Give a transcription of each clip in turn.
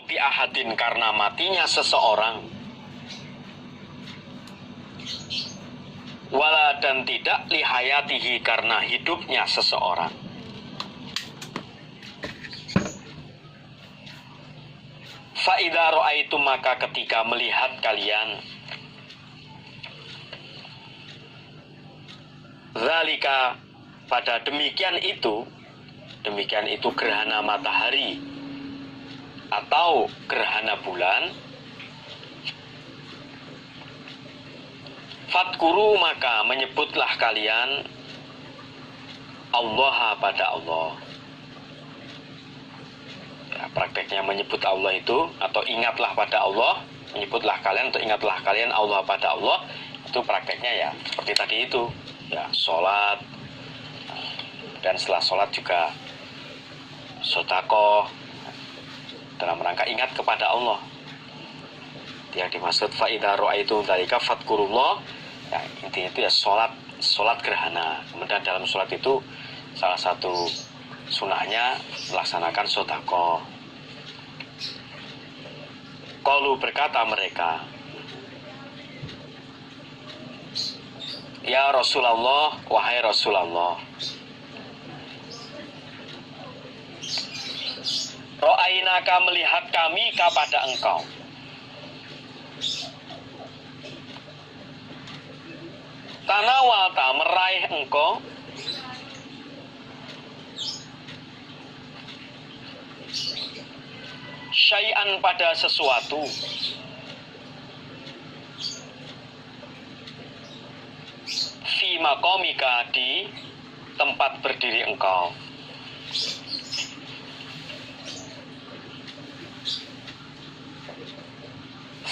mauti ahadin, karena matinya seseorang, wala, dan tidak lihayatihi, karena hidupnya seseorang. Fa idza ra'aitum, maka ketika melihat kalian, zalika, pada demikian itu gerhana matahari atau gerhana bulan, fadkuru, maka menyebutlah kalian Allah, pada Allah. Ya, prakteknya menyebut Allah itu, atau ingatlah pada Allah, menyebutlah kalian atau ingatlah kalian Allah pada Allah, itu prakteknya ya seperti tadi itu, ya sholat, dan setelah sholat juga sedekah dalam rangka ingat kepada Allah. Yang dimaksud fa idza ra'aitum dzalika fadkurullah, ya intinya itu ya sholat gerhana. Kemudian dalam sholat itu salah satu sunahnya melaksanakan sedekah. Qalu, berkata mereka, ya Rasulullah, wahai Rasulullah, ra'ainaka, melihat kami kepada engkau, tanawalta, meraih engkau, syai'an, pada sesuatu, fi maqamika, di tempat berdiri engkau.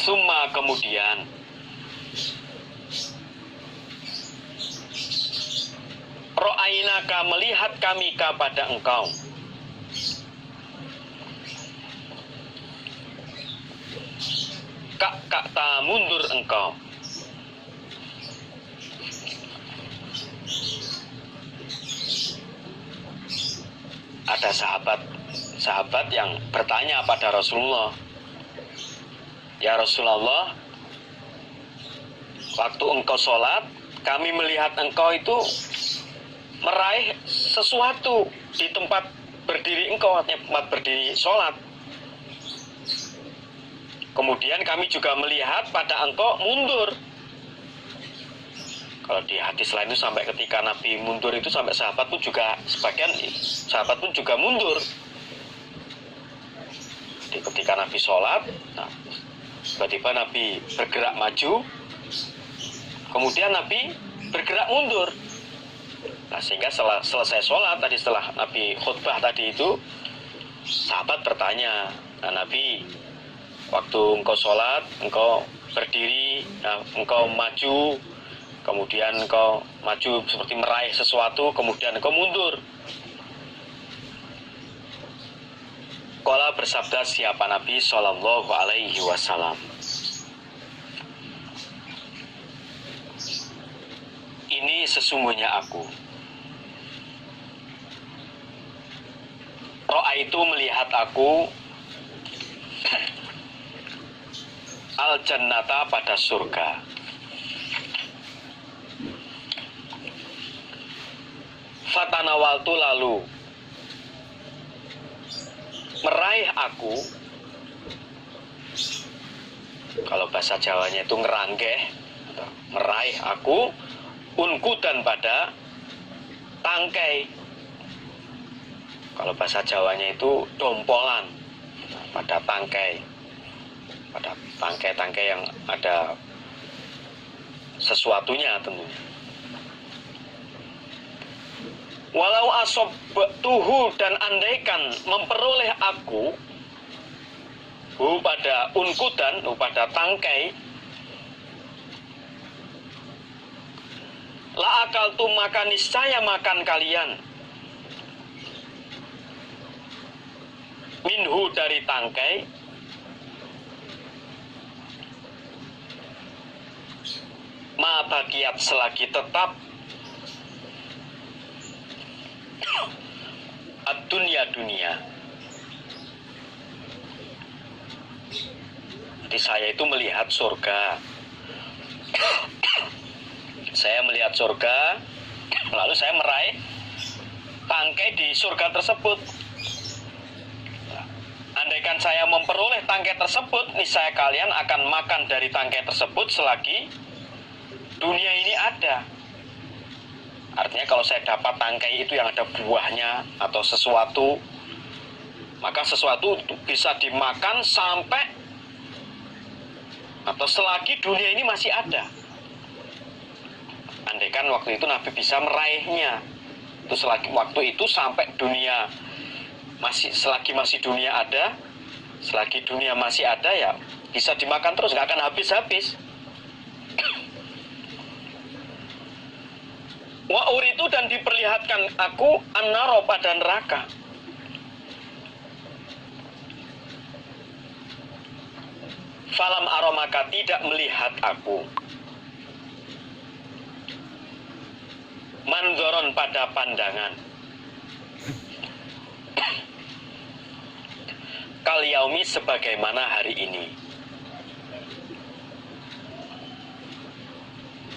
Summa, kemudian, ra'ainaka, melihat kami kepada engkau, ka'ta, mundur engkau. Ada sahabat yang bertanya pada Rasulullah, ya Rasulullah, waktu engkau sholat, kami melihat engkau itu meraih sesuatu di tempat berdiri engkau, tempat berdiri sholat. Kemudian kami juga melihat pada engkau mundur. Kalau di hadis lain itu sampai ketika Nabi mundur itu sampai sahabat pun juga, sebagian sahabat pun juga mundur. Jadi ketika Nabi sholat, tiba-tiba Nabi bergerak maju, kemudian Nabi bergerak mundur. Nah, sehingga selesai sholat tadi, setelah Nabi khutbah tadi itu, sahabat bertanya, nah, Nabi, waktu engkau sholat, engkau berdiri, engkau maju, kemudian engkau maju seperti meraih sesuatu, kemudian engkau mundur. Qala, bersabda siapa Nabi Shallallahu Alaihi Wasallam, ini sesungguhnya aku, ra'aitu, melihat aku, al jannata, pada surga, fatanawaltu, lalu meraih aku, kalau bahasa Jawanya itu ngeranggeh, meraih aku, unkudan, pada tangkai, kalau bahasa Jawanya itu dompolan, pada tangkai, pada tangkai-tangkai yang ada sesuatunya tentunya. Walau asobtuhu, dan andaikan memperoleh aku, pada unkudan, pada tangkai, la akaltu, maka niscaya makan kalian, minhu, dari tangkai, ma bagiat, selagi tetap, ad-dunya, dunia. Jadi saya itu melihat surga. Saya melihat surga, lalu saya meraih tangkai di surga tersebut. Andaikan saya memperoleh tangkai tersebut, niscaya kalian akan makan dari tangkai tersebut selagi dunia ini ada. Artinya kalau saya dapat tangkai itu yang ada buahnya atau sesuatu, maka sesuatu bisa dimakan sampai atau selagi dunia ini masih ada. Andaikan waktu itu Nabi bisa meraihnya, itu selagi waktu itu sampai dunia selagi masih dunia ada, selagi dunia masih ada ya bisa dimakan terus, nggak akan habis-habis. Wa uritu, dan diperlihatkan aku an-naro, pada neraka. Falam aromaka, tidak melihat aku. Manzoron, pada pandangan. Kal yaumi, sebagaimana hari ini.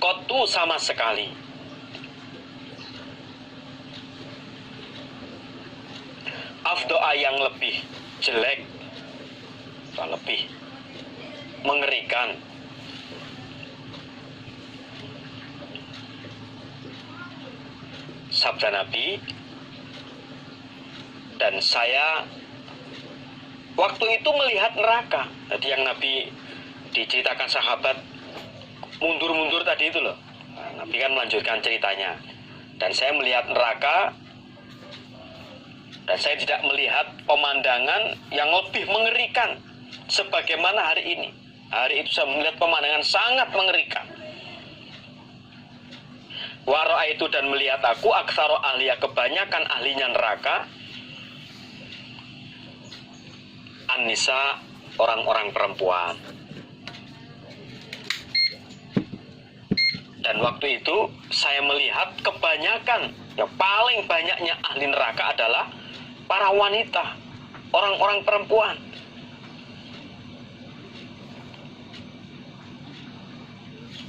Kotu, sama sekali. Afdoa, yang lebih jelek, lebih mengerikan. Sabda Nabi, dan saya waktu itu melihat neraka. Tadi yang Nabi diceritakan sahabat mundur-mundur tadi itu loh. Nah, Nabi kan melanjutkan ceritanya. Dan saya melihat neraka, dan saya tidak melihat pemandangan yang lebih mengerikan sebagaimana hari ini. Hari itu saya melihat pemandangan sangat mengerikan. Wara itu, dan melihat aku aksaro ahliya, kebanyakan ahlinya neraka. An-nisa, orang-orang perempuan. Dan waktu itu saya melihat kebanyakan, yang paling banyaknya ahli neraka adalah para wanita, orang-orang perempuan.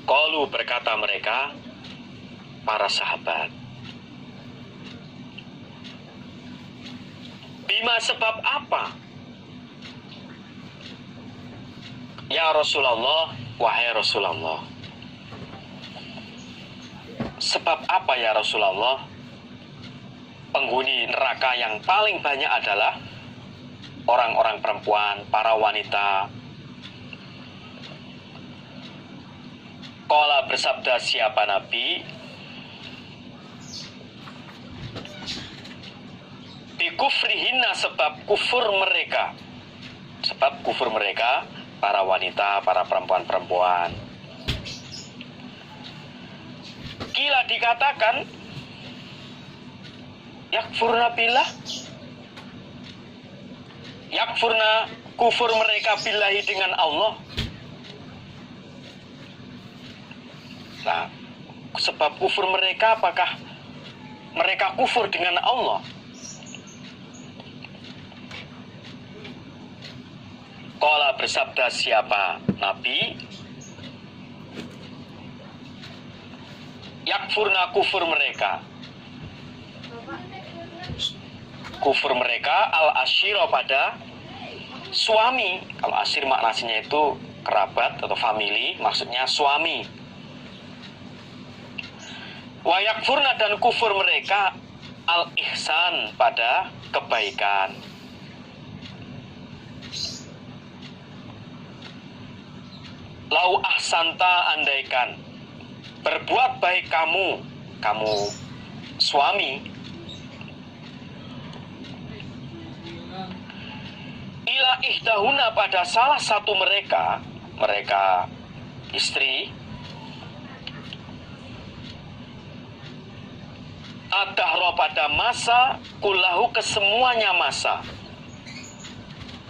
Qalu, berkata mereka, para sahabat, bima, sebab apa? Ya Rasulullah, wahai Rasulullah. Sebab apa ya Rasulullah? Penghuni neraka yang paling banyak adalah orang-orang perempuan, para wanita. Qala, bersabda siapa Nabi? Bikufrihinna, sebab kufur mereka. Sebab kufur mereka, para wanita, para perempuan-perempuan. Kila, dikatakan, yakfurna billah, yakfurna, kufur mereka billahi, dengan Allah. Nah, sebab kufur mereka, apakah mereka kufur dengan Allah? Qala, bersabda siapa Nabi? Yakfurna, kufur mereka. Kufur mereka al-asyiro, pada suami. Kalau asyir maknanya itu kerabat atau family, maksudnya suami. Wa yakfurna, dan kufur mereka al-ihsan, pada kebaikan. Lau ahsanta, andaikan berbuat baik kamu suami, ila ihdahuna, pada salah satu mereka istri, adahro, pada masa, kullahu, kesemuanya masa.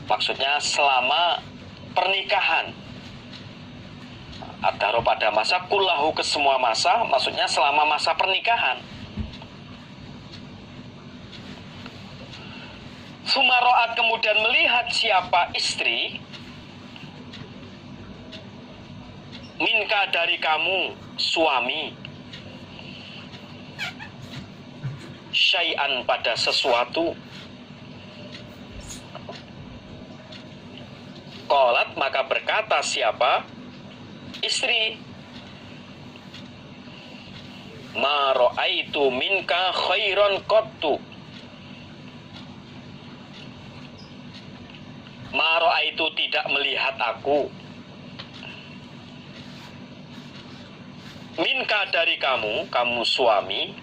Maksudnya selama pernikahan. Adahro, pada masa, kullahu, kesemua masa, maksudnya selama masa pernikahan. Sumaroat, kemudian melihat siapa istri, minka dari kamu suami, syai'an pada sesuatu. Qalat maka berkata siapa? Istri, ma ra'aitu minka khairan qattu. Ma ra'aitu tidak melihat aku, minka dari kamu, kamu suami,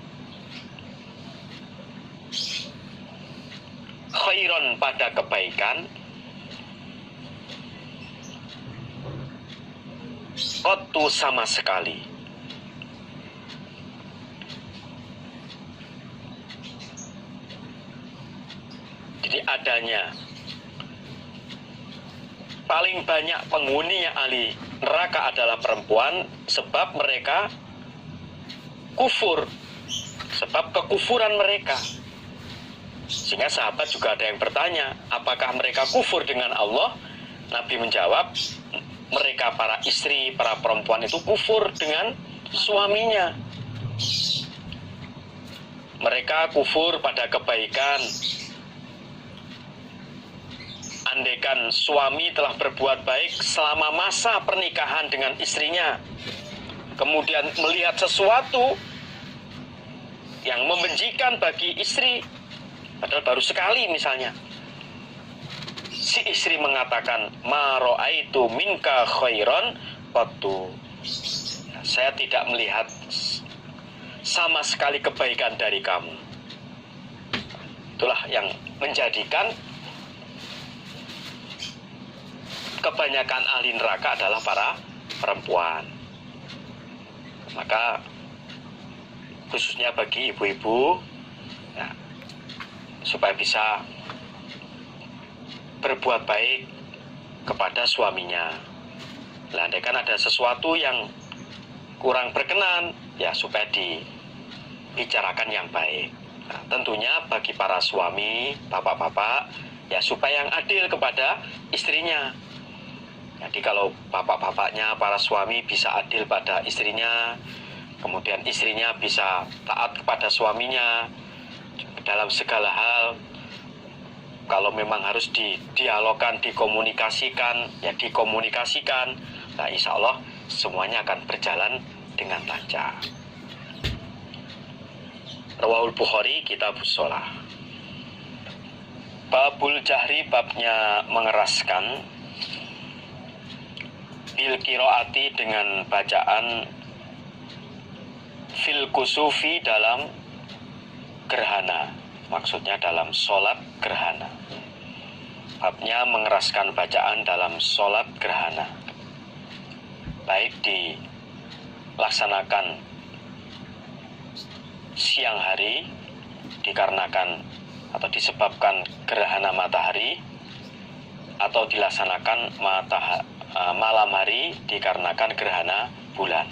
khairan pada kebaikan, qattu sama sekali. Jadi adanya paling banyak penghuni yang ahli neraka adalah perempuan, sebab mereka kufur, sebab kekufuran mereka. Sehingga sahabat juga ada yang bertanya, apakah mereka kufur dengan Allah? Nabi menjawab, mereka para istri, para perempuan itu kufur dengan suaminya. Mereka kufur pada kebaikan. Andaikan suami telah berbuat baik selama masa pernikahan dengan istrinya, kemudian melihat sesuatu yang membenjikan bagi istri, padahal baru sekali misalnya, si istri mengatakan, ma ra'aitu minka khairan qattu, saya tidak melihat sama sekali kebaikan dari kamu. Itulah yang menjadikan kebanyakan ahli neraka adalah para perempuan. Maka khususnya bagi ibu-ibu, ya, supaya bisa berbuat baik kepada suaminya. Nah, andaikan ada sesuatu yang kurang berkenan, ya supaya dibicarakan yang baik. Nah, tentunya bagi para suami, bapak-bapak, ya supaya yang adil kepada istrinya. Jadi kalau bapak-bapaknya, para suami bisa adil pada istrinya, kemudian istrinya bisa taat kepada suaminya dalam segala hal. Kalau memang harus didialogkan, dikomunikasikan, ya dikomunikasikan. Nah, insya Allah semuanya akan berjalan dengan lancar. Rawahul Bukhari, Kitabus Shalah. Babul jahri, babnya mengeraskan, bil qiraati dengan bacaan, fil kusufi dalam gerhana, maksudnya dalam sholat gerhana. Babnya mengeraskan bacaan dalam sholat gerhana, baik dilaksanakan siang hari dikarenakan atau disebabkan gerhana matahari, atau dilaksanakan malam hari dikarenakan gerhana bulan.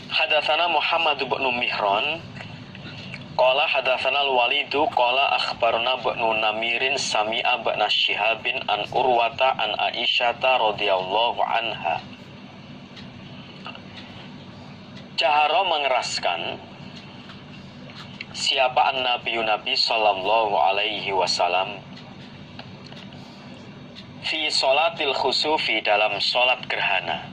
Hadatsana Muhammad bin Mihran qala hadatsana al-Walidu qala akhbarna ibnu Namirin sami'a ibn Syihabin an Urwata an Aisyata radhiyallahu anha. Jahara mengeraskan siapa an-nabiyyu Nabi sallallahu alaihi wasallam fi sholatil khusufi dalam sholat gerhana.